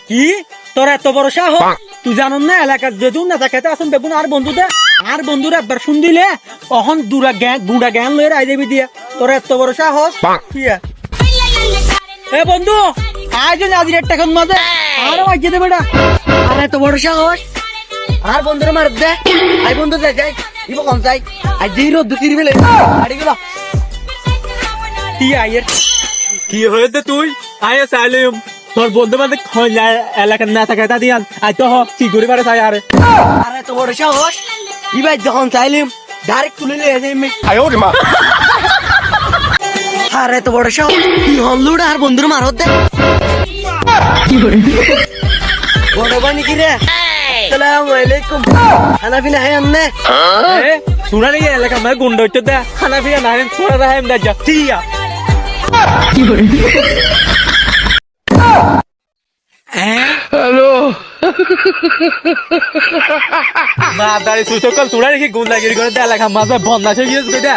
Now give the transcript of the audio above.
কি তোর এত বড় সাহস? তুই জানো না এলাকার যেহেতু নেতা খেতে আসুন দেখুন আর বন্ধুরা একবার শুন দিলে অহন গুড়া জ্ঞান লয়ে রাই দেবি দিয়া তোর এত বড় সাহস কি এ বন্ধু আজ আজ রেট টাকা মাঝে আর বাজিয়ে দে বেটা আর এত বড় সাহস আর বন্ধুরা মার দে আই বন্ধু যাই যাই ইবো কোন যাই আজ দিই রোদ দুতির বেলে আড়ি গেল কি আইয়ের কি হয়েছে তুই আয় সাইলিম তোর বন্ধু বান্ধব এলাকার না থাকে তা দিয়ান আই তো কি করে পারে তাই আরে আরে তো বড় সাহস ইবাই যখন চাইলিম ডাইরেক্ট তুলে নিয়ে যাই আমি আরে তো বড় সাহস কি হল্লুড আর বন্ধুর মারত দে বড় বানি কি রে আসসালামু আলাইকুম খানা পিনা है हमने এ শুনা নি এলাকার মধ্যে গুন্ডা হচ্ছে দে খানা পিনা না হেন ছোড়া দা হেম দা যা ঠিয়া হ্যালো মা দাঁড়িয়ে তুই তো কাল তোরা রেখে গুন্ডাগিরি করে দে এলাকার মাঝে বন্যা সে গিয়েছে